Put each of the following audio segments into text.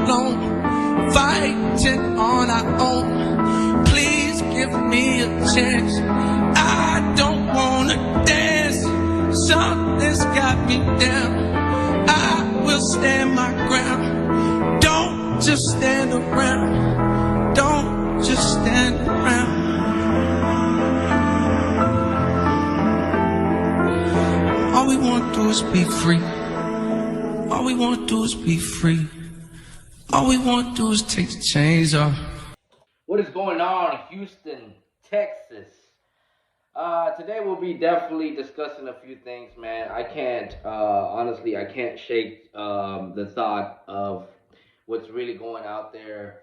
alone, fighting on our own. Please give me a chance. I don't wanna dance. Something's got me down. I will stand my ground. Don't just stand around. Don't just stand around. All we want to do is be free. All we want to do is be free. All we want to do is take the chains off. What is going on, Houston, Texas? Today we'll be definitely discussing a few things, man. I can't, honestly, I can't shake the thought of what's really going out there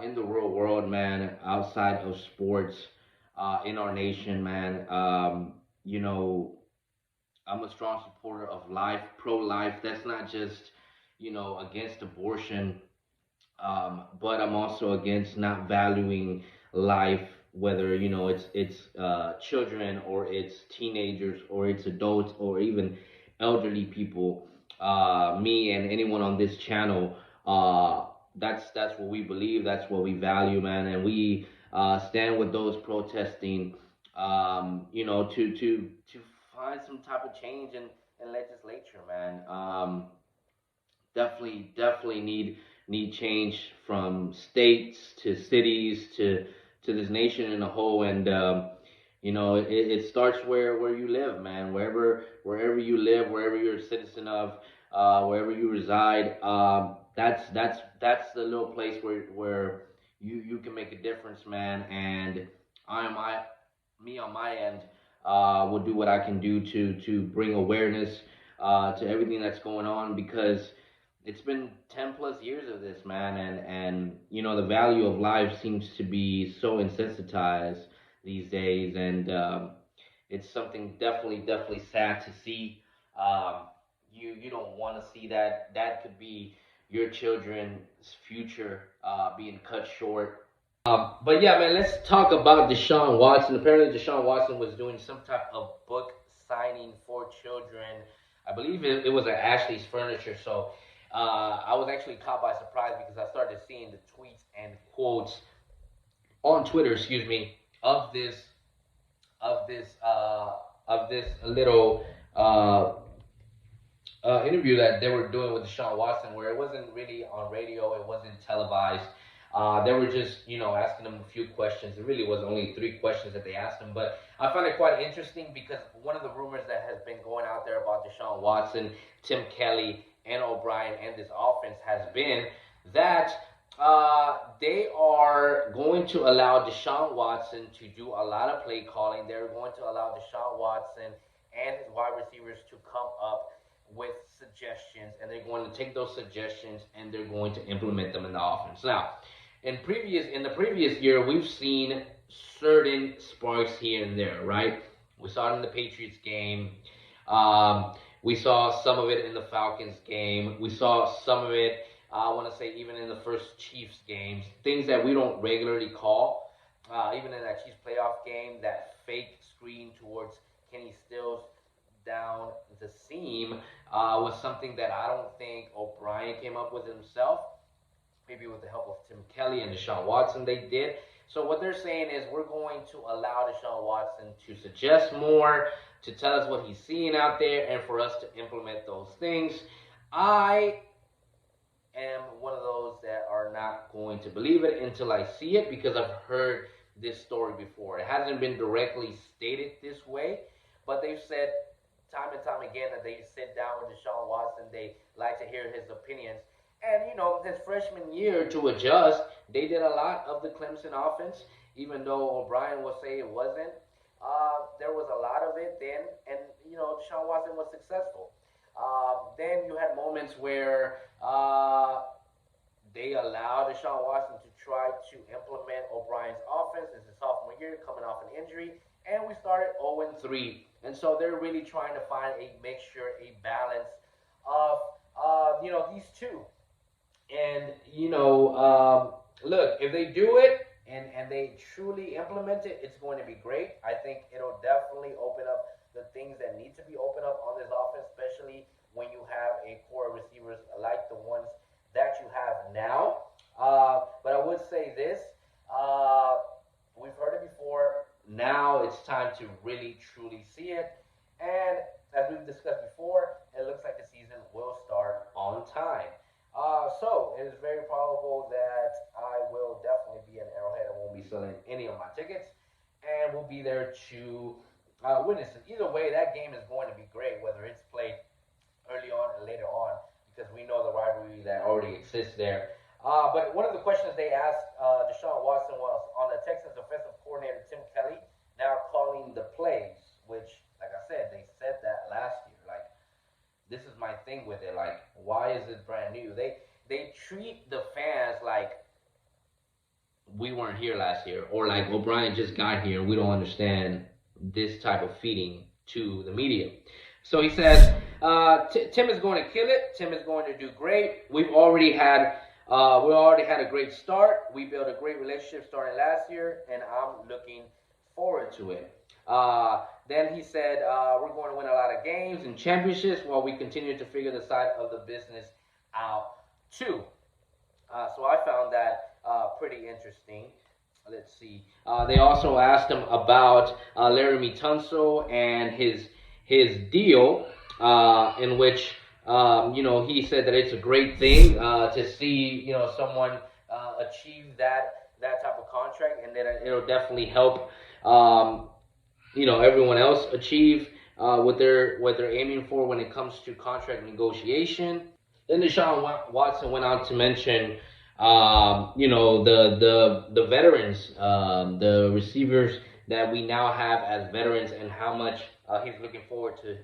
in the real world, man, outside of sports, in our nation, man. I'm a strong supporter of life, pro-life. That's not just, against abortion, but I'm also against not valuing life, whether it's children or it's teenagers or it's adults or even elderly people. Me and anyone on this channel, that's what we believe. That's what we value, man, and we stand with those protesting. To find some type of change in legislature, man. Definitely need change from states to cities to this nation in a whole, and it starts where you live, man. Wherever you live, wherever you're a citizen of, wherever you reside, that's the little place where you can make a difference, man. And me on my end, will do what I can do to bring awareness to everything that's going on, because it's been 10 plus years of this, man, and the value of life seems to be so insensitized these days, and it's something definitely sad to see. um, you don't want to see that could be your children's future being cut short. But yeah, man, let's talk about Deshaun Watson. Apparently, Deshaun Watson was doing some type of book signing for children. I believe it was at Ashley's Furniture. So I was actually caught by surprise because I started seeing the tweets and quotes on Twitter, excuse me, of this little interview that they were doing with Deshaun Watson, where it wasn't really on radio, it wasn't televised. They were just, asking him a few questions. It really was only 3 questions that they asked him, but I find it quite interesting because one of the rumors that has been going out there about Deshaun Watson, Tim Kelly, and O'Brien and this offense has been that they are going to allow Deshaun Watson to do a lot of play calling. They're going to allow Deshaun Watson and his wide receivers to come up with suggestions, and they're going to take those suggestions and they're going to implement them in the offense. Now, in the previous year, we've seen certain sparks here and there, right? We saw it in the Patriots game. We saw some of it in the Falcons game. We saw some of it, I want to say, even in the first Chiefs games. Things that we don't regularly call. Even in that Chiefs playoff game, that fake screen towards Kenny Stills down the seam was something that I don't think O'Brien came up with himself. Maybe with the help of Tim Kelly and Deshaun Watson, they did. So what they're saying is we're going to allow Deshaun Watson to suggest more, to tell us what he's seeing out there, and for us to implement those things. I am one of those that are not going to believe it until I see it, because I've heard this story before. It hasn't been directly stated this way, but they've said time and time again that they sit down with Deshaun Watson. They like to hear his opinions. And, this freshman year to adjust, they did a lot of the Clemson offense, even though O'Brien will say it wasn't. There was a lot of it then, and, Deshaun Watson was successful. Then you had moments where they allowed Deshaun Watson to try to implement O'Brien's offense. It's his sophomore year, coming off an injury, and we started 0-3. And so they're really trying to find a mixture, a balance of, these two. And, look, if they do it and they truly implement it, it's going to be great. I think it'll definitely open up the things that need to be opened up on this offense, especially when you have a core of receivers like the ones that you have time to really truly see it. And as we've discussed before, it looks like the season will start on time. So it is very probable that I will definitely be in Arrowhead. I won't be selling any of my tickets, and we'll be there to witness it. Either way, that game is going to be great, whether it's played early on and later on, because we know the rivalry that already exists there. But one of the questions they asked Deshaun Watson was on the Texans offensive coordinator Tim Kelly now calling the plays, which, like I said, they said that last year. Like, this is my thing with it. Like, why is it brand new? They treat the fans like we weren't here last year, or like O'Brien just got here. We don't understand this type of feeding to the media. So he says, Tim is going to kill it. Tim is going to do great. We already had a great start. We built a great relationship starting last year, and I'm looking forward to it. Then he said, we're going to win a lot of games and championships while we continue to figure the side of the business out too. So I found that pretty interesting. Let's see. They also asked him about Laramie Tunsil and his deal, in which he said that it's a great thing to see someone achieve that type of contract, and that it'll definitely help everyone else achieve what they're aiming for when it comes to contract negotiation. Then Deshaun Watson went on to mention, the veterans, the receivers that we now have as veterans, and how much he's looking forward to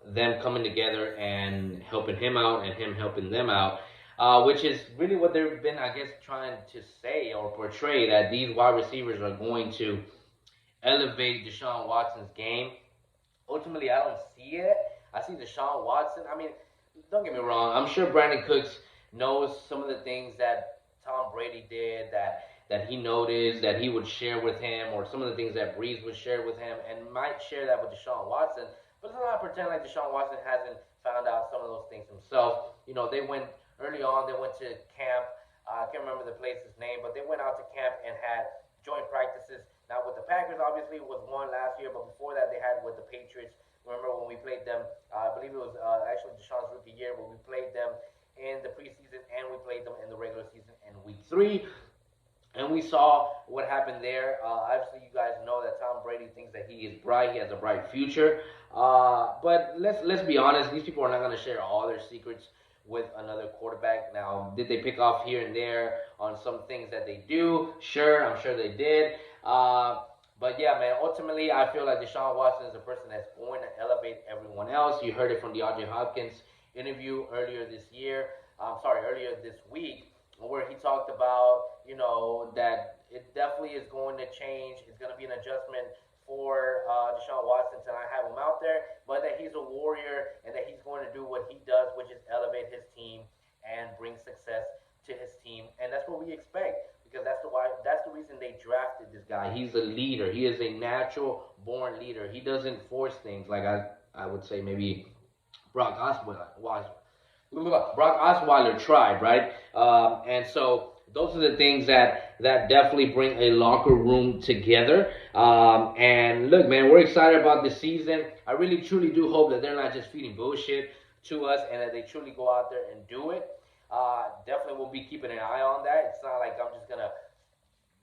them coming together and helping him out and him helping them out. Which is really what they've been, I guess, trying to say or portray, that these wide receivers are going to elevate Deshaun Watson's game. Ultimately, I don't see it. I see Deshaun Watson. I mean, don't get me wrong. I'm sure Brandon Cooks knows some of the things that Tom Brady did, that he noticed, that he would share with him, or some of the things that Breeze would share with him, and might share that with Deshaun Watson. But let's not pretend like Deshaun Watson hasn't found out some of those things himself. They went early on. They went to camp. I can't remember the place's name, but they went out to camp and had joint practices. Not with the Packers, obviously, it was one last year, but before that, they had with the Patriots. Remember when we played them? I believe it was actually Deshaun's rookie year, but we played them in the preseason and we played them in the regular season in week 3. And we saw what happened there. Obviously, you guys know that Tom Brady thinks that he is bright. He has a bright future. But let's be honest. These people are not going to share all their secrets with another quarterback. Now, did they pick off here and there on some things that they do? Sure, I'm sure they did. But yeah, man, ultimately, I feel like Deshaun Watson is a person that's going to elevate everyone else. You heard it from DeAndre Hopkins' interview earlier this week, where he talked about, that it definitely is going to change. It's going to be an adjustment for Deshaun Watson to not have him out there, but that he's a warrior and that he's going to do what he does, which is elevate his team and bring success to his team. And that's what we expect, because that's the reason they drafted this guy. He's a leader. He is a natural born leader. He doesn't force things like I would say maybe Brock Osweiler tried, right? And so those are the things that definitely bring a locker room together. And look, man, we're excited about this season. I really, truly do hope that they're not just feeding bullshit to us, and that they truly go out there and do it. Definitely will be keeping an eye on that. It's not like I'm just gonna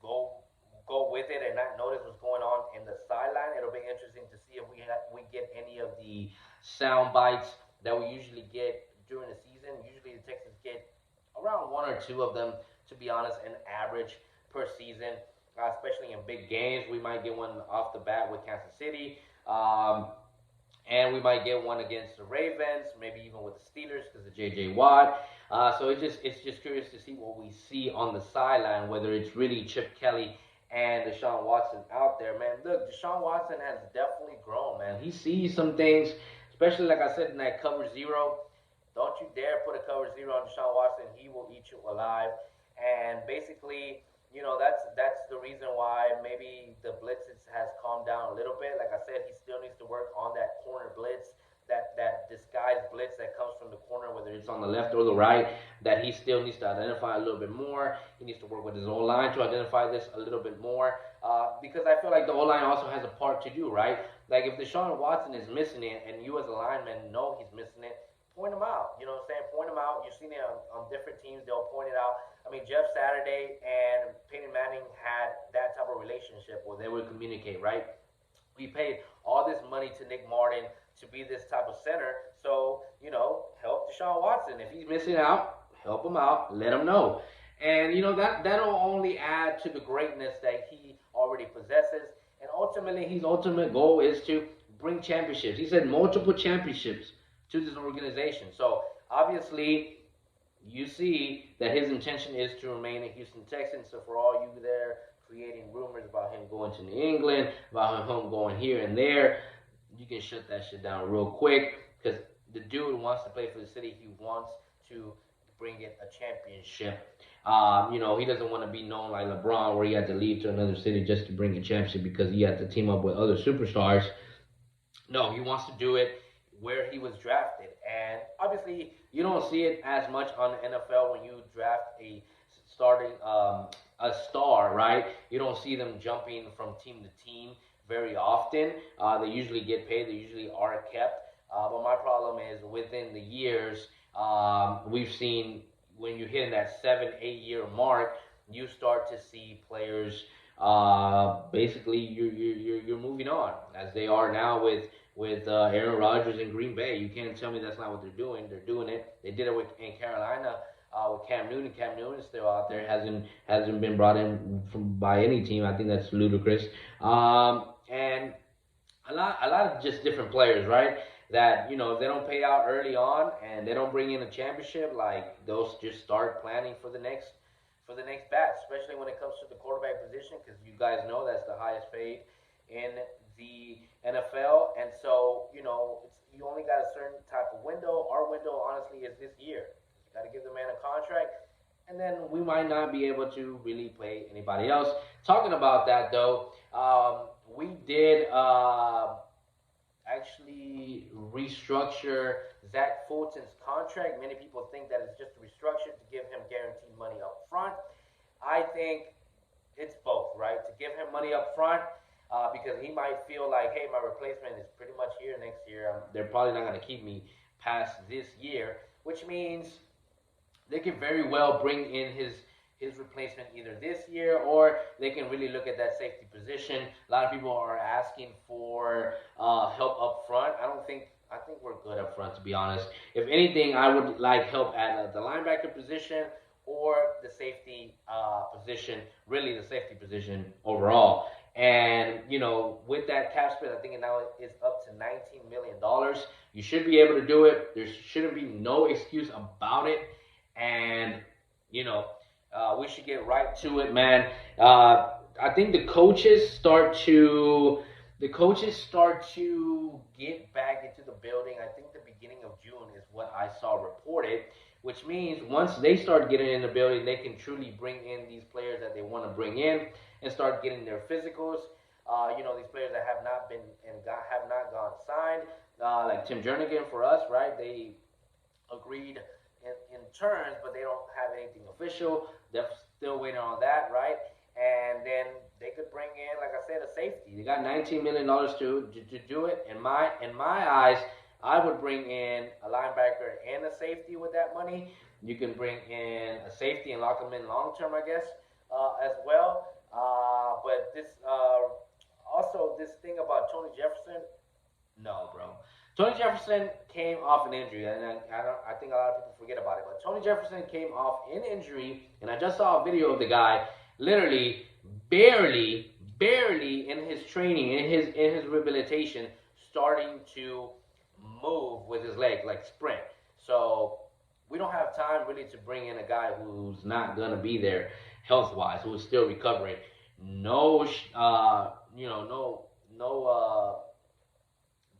go with it and not notice what's going on in the sideline. It'll be interesting to see if we get any of the sound bites that we usually get during the season. Usually the Texans get around 1 or 2 of them, to be honest, an average per season, especially in big games. We might get one off the bat with Kansas City, and we might get one against the Ravens, maybe even with the Steelers because of J.J. Watt. So it's just curious to see what we see on the sideline, whether it's really Chip Kelly and Deshaun Watson out there, man. Look, Deshaun Watson has definitely grown, man. He sees some things, especially like I said in that cover 0. Don't you dare put a cover 0 on Deshaun Watson. He will eat you alive. And basically, that's the reason why maybe the blitz has calmed down a little bit. Like I said, he still needs to work on that corner blitz, that disguised blitz that comes from the corner, whether it's on the left or the right, that he still needs to identify a little bit more. He needs to work with his own line to identify this a little bit more. because I feel like the O-line also has a part to do, right? Like if Deshaun Watson is missing it and you as a lineman know he's missing it, point him out. You know what I'm saying? Point him out. You've seen it on different teams. They'll point it out. I mean, Jeff Saturday and Peyton Manning had that type of relationship where they would communicate, right? We paid all this money to Nick Martin to be this type of center. So, help Deshaun Watson. If he's missing out, help him out. Let him know. And, that'll only add to the greatness that he already possesses. And ultimately, his ultimate goal is to bring championships. He said multiple championships to this organization. So, obviously, you see that his intention is to remain a Houston Texan. So, for all you there creating rumors about him going to New England, about him going here and there, you can shut that shit down real quick because the dude wants to play for the city. He wants to bring it a championship. He doesn't want to be known like LeBron where he had to leave to another city just to bring a championship because he had to team up with other superstars. No, he wants to do it where he was drafted. And obviously, you don't see it as much on the NFL when you draft a star, right? You don't see them jumping from team to team very often. They usually get paid. They usually are kept. But my problem is within the years, we've seen when you hit that 7-8 year mark, you start to see players. Basically, you're moving on as they are now with Aaron Rodgers in Green Bay. You can't tell me that's not what they're doing. They're doing it. They did it in Carolina. With Cam Newton. Cam Newton is still out there. Hasn't been brought in by any team. I think that's ludicrous. And a lot of just different players, right? That if they don't pay out early on and they don't bring in a championship, like those just start planning for the next batch, especially when it comes to the quarterback position, because you guys know that's the highest paid in the NFL, and so you only got a certain type of window. Our window, honestly, is this year. Got to give the man a contract, and then we might not be able to really play anybody else. Talking about that, though, we did actually restructure Zach Fulton's contract. Many people think that it's just a restructure to give him guaranteed money up front. I think it's both, right? To give him money up front because he might feel like, hey, my replacement is pretty much here next year. They're probably not going to keep me past this year, which means they can very well bring in his replacement either this year or they can really look at that safety position. A lot of people are asking for help up front. I think we're good up front, to be honest. If anything, I would like help at the linebacker position or the safety position, really the safety position overall. And, with that cap space, I think it now is up to $19 million. You should be able to do it. There shouldn't be no excuse about it. And, we should get right to it, man. I think the coaches start to get back into the building. I think the beginning of June is what I saw reported, which means once they start getting in the building, they can truly bring in these players that they want to bring in and start getting their physicals. These players that have not been and have not gone signed, like Tim Jernigan for us, right? They agreed in terms, but they don't have anything official. They're still waiting on that, right? And then they could bring in, like I said, a safety. They got $19 million to do it. In my eyes, I would bring in a linebacker and a safety with that money. You can bring in a safety and lock them in long term, I guess, as well. But this also this thing about Tony Jefferson, no, bro. Tony Jefferson came off an injury, and I think a lot of people forget about it. But Tony Jefferson came off an injury, and I just saw a video of the guy literally barely in his training, in his rehabilitation, starting to move with his leg, like sprint. So we don't have time really to bring in a guy who's not gonna be there health-wise, who's still recovering. No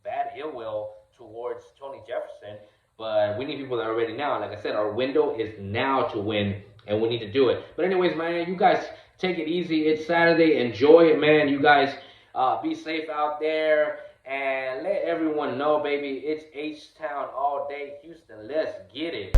bad ill will towards Tony Jefferson, but we need people that are ready now. Like I said, our window is now to win, and we need to do it. But anyways, man, you guys take it easy. It's Saturday. Enjoy it, man. You guys be safe out there, and let everyone know, baby, it's H-Town all day. Houston, let's get it.